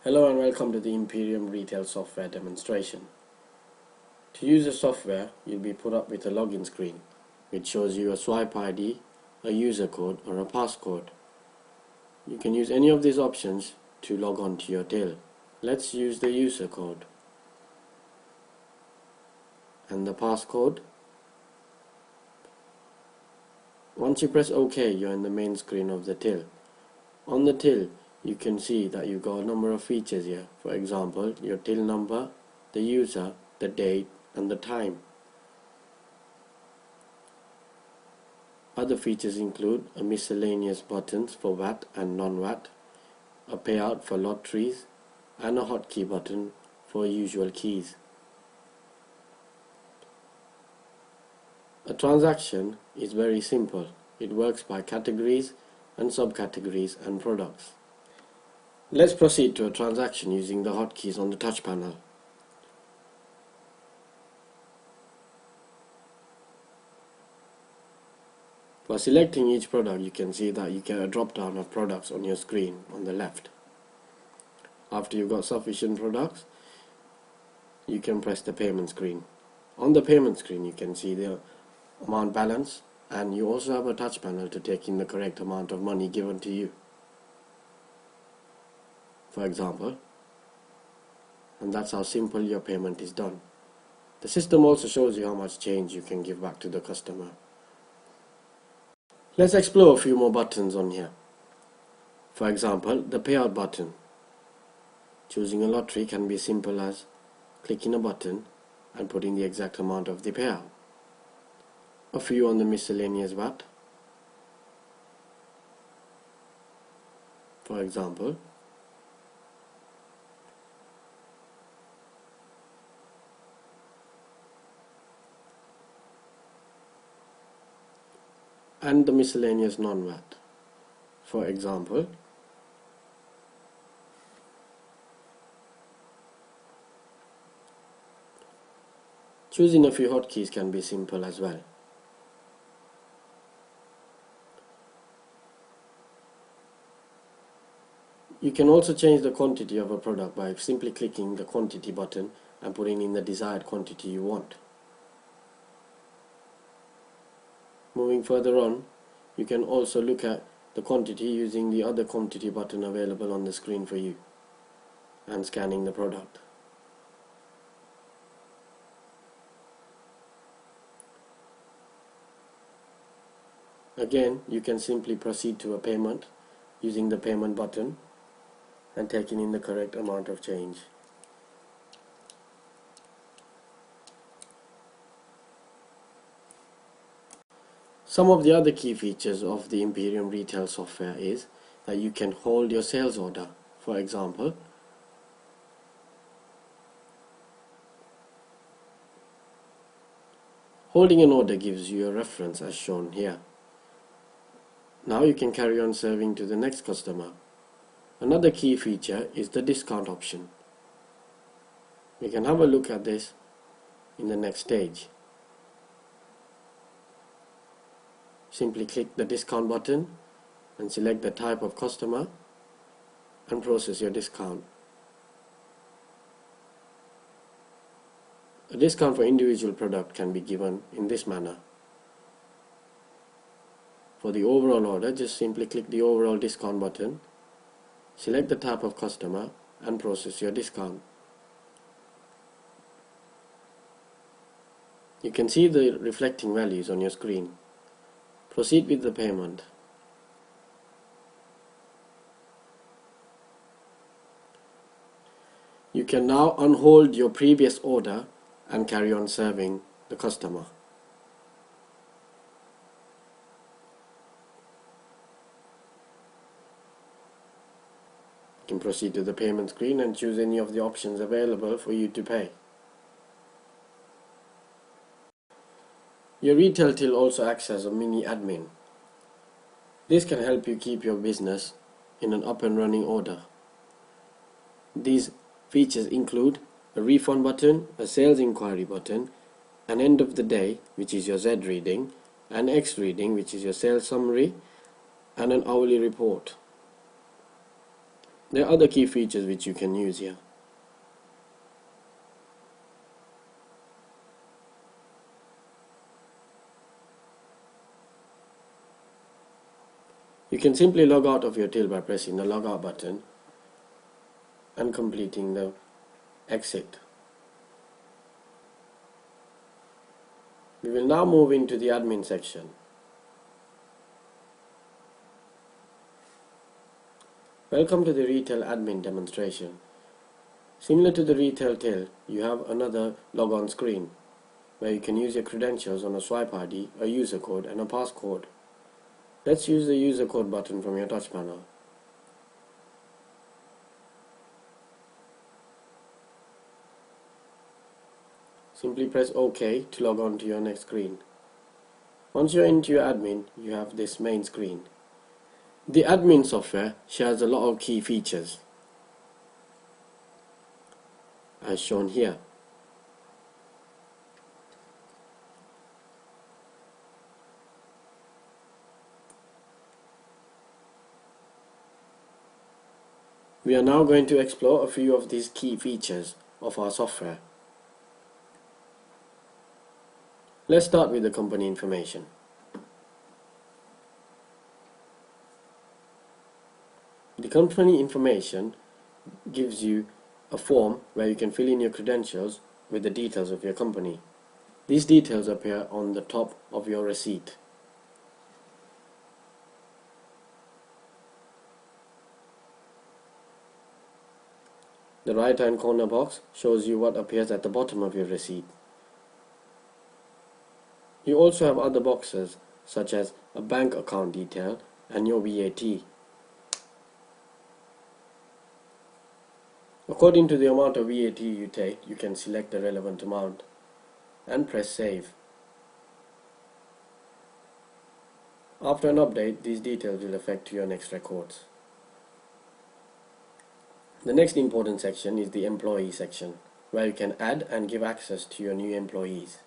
Hello and welcome to the Emperium Retail Software demonstration. To use the software, you'll be put up with a login screen, which shows you a swipe ID, a user code or a passcode. You can use any of these options to log on to your till. Let's use the user code and the passcode. Once you press OK, you're in the main screen of the till. On the till, you can see that you've got a number of features here. For example, your till number, the user, the date and the time. Other features include a miscellaneous buttons for VAT and non-VAT, a payout for lotteries and a hotkey button for usual keys. A transaction is very simple. It works by categories and subcategories and products. Let's proceed to a transaction using the hotkeys on the touch panel. For selecting each product, you can see that you get a drop down of products on your screen on the left. After you've got sufficient products, you can press the payment screen. On the payment screen, you can see the amount balance, and you also have a touch panel to take in the correct amount of money given to you. For example, and that's how simple your payment is done. The system also shows you how much change you can give back to the customer. Let's explore a few more buttons on here. For example, the payout button. Choosing a lottery can be simple as clicking a button and putting the exact amount of the payout. A few on the miscellaneous VAT. For example, and the miscellaneous non-VAT. For example, choosing a few hotkeys can be simple as well. You can also change the quantity of a product by simply clicking the quantity button and putting in the desired quantity you want. Moving further on, you can also look at the quantity using the other quantity button available on the screen for you and scanning the product. Again, you can simply proceed to a payment using the payment button and taking in the correct amount of change. Some of the other key features of the Emperium Retail software is that you can hold your sales order. For example, holding an order gives you a reference as shown here. Now you can carry on serving to the next customer. Another key feature is the discount option. We can have a look at this in the next stage. Simply click the discount button and select the type of customer and process your discount. A discount for individual product can be given in this manner. For the overall order, just simply click the overall discount button, select the type of customer and process your discount. You can see the reflecting values on your screen. Proceed with the payment. You can now unhold your previous order and carry on serving the customer. You can proceed to the payment screen and choose any of the options available for you to pay. Your retail till also acts as a mini admin. This can help you keep your business in an up and running order. These features include a refund button, a sales inquiry button, an end of the day, which is your Z reading, an X reading, which is your sales summary, and an hourly report. There are other key features which you can use here. You can simply log out of your till by pressing the log out button and completing the exit. We will now move into the admin section. Welcome to the retail admin demonstration. Similar to the retail till, you have another logon screen where you can use your credentials on a swipe ID, a user code and a passcode. Let's use the user code button from your touch panel. Simply press OK to log on to your next screen. Once you're into your admin, you have this main screen. The admin software shares a lot of key features, as shown here. We are now going to explore a few of these key features of our software. Let's start with the company information. The company information gives you a form where you can fill in your credentials with the details of your company. These details appear on the top of your receipt. The right hand corner box shows you what appears at the bottom of your receipt. You also have other boxes such as a bank account detail and your VAT. According to the amount of VAT you take, you can select the relevant amount and press save. After an update, these details will affect your next records. The next important section is the employee section, where you can add and give access to your new employees.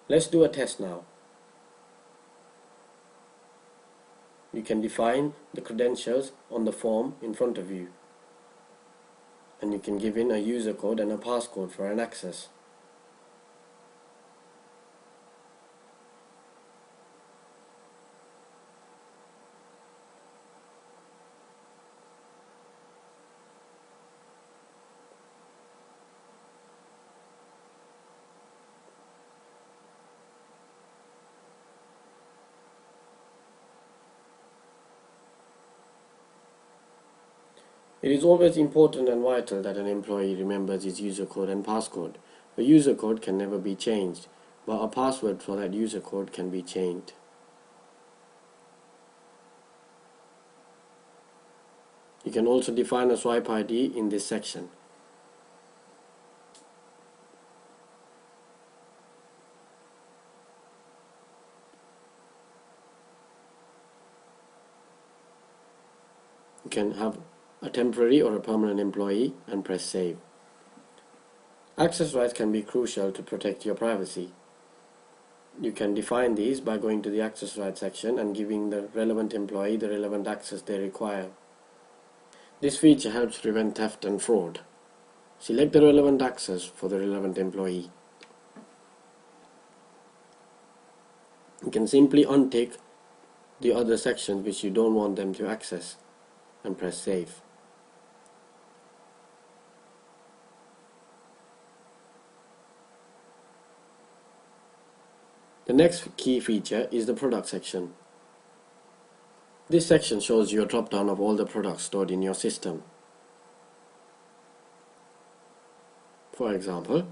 Let's do a test now. You can define the credentials on the form in front of you, and you can give in a user code and a passcode for an access. It is always important and vital that an employee remembers his user code and passcode. A user code can never be changed, but a password for that user code can be changed. You can also define a swipe ID in this section. You can have a temporary or a permanent employee and press save. Access rights can be crucial to protect your privacy. You can define these by going to the access rights section and giving the relevant employee the relevant access they require. This feature helps prevent theft and fraud. Select the relevant access for the relevant employee. You can simply untick the other sections which you don't want them to access and press save. The next key feature is the product section. This section shows you a drop-down of all the products stored in your system. For example,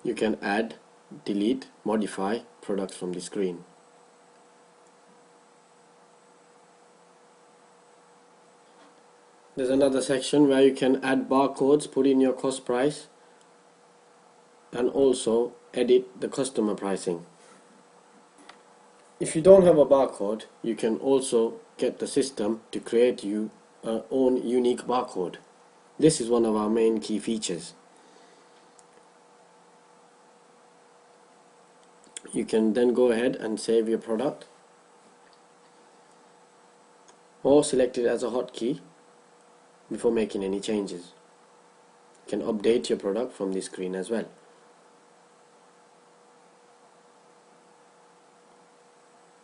you can add, delete, modify products from the screen. There's another section where you can add barcodes, put in your cost price, and also edit the customer pricing. If you don't have a barcode, you can also get the system to create you your own unique barcode. This is one of our main key features. You can then go ahead and save your product or select it as a hotkey before making any changes. You can update your product from this screen as well.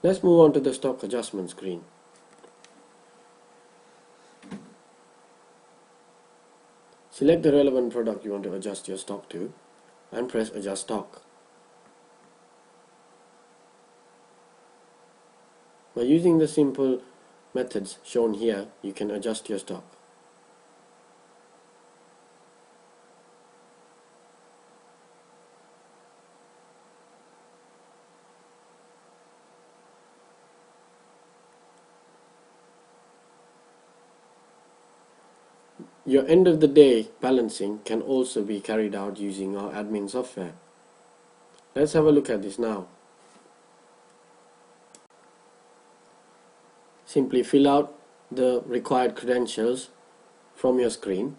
Let's move on to the stock adjustment screen. Select the relevant product you want to adjust your stock to and press adjust stock. By using the simple methods shown here, you can adjust your stock. Your end of the day balancing can also be carried out using our admin software. Let's have a look at this now. Simply fill out the required credentials from your screen.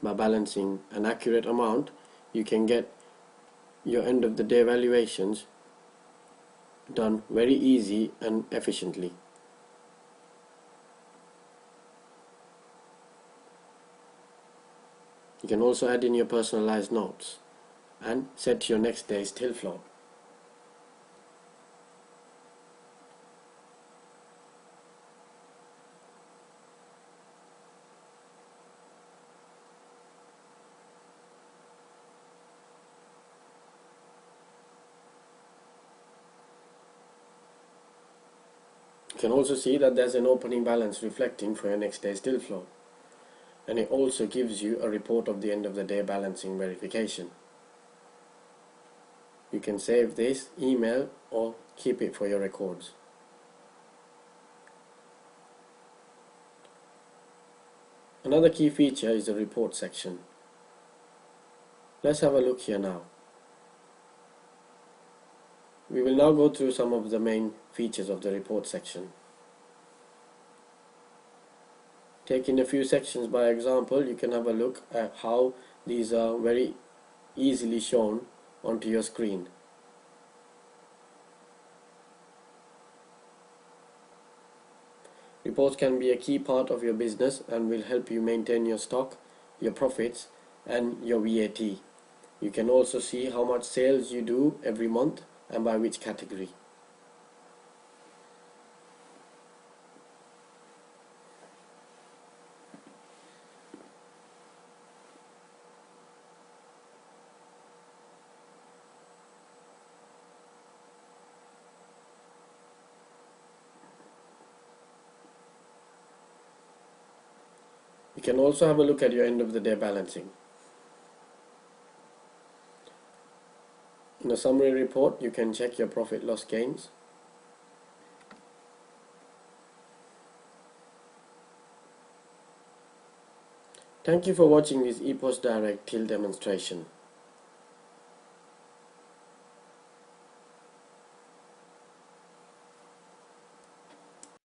By balancing an accurate amount, you can get your end of the day valuations done very easy and efficiently. You can also add in your personalized notes and set your next day's till flow. You can also see that there's an opening balance reflecting for your next day's till flow, and it also gives you a report of the end of the day balancing verification. You can save this, email, or keep it for your records. Another key feature is the report section. Let's have a look here now. We will now go through some of the main features of the report section. Taking a few sections by example, you can have a look at how these are very easily shown onto your screen. Reports can be a key part of your business and will help you maintain your stock, your profits, and your VAT. You can also see how much sales you do every month and by which category. You can also have a look at your end of the day balancing. In a summary report, you can check your profit loss gains. Thank you for watching this Epos Direct till demonstration.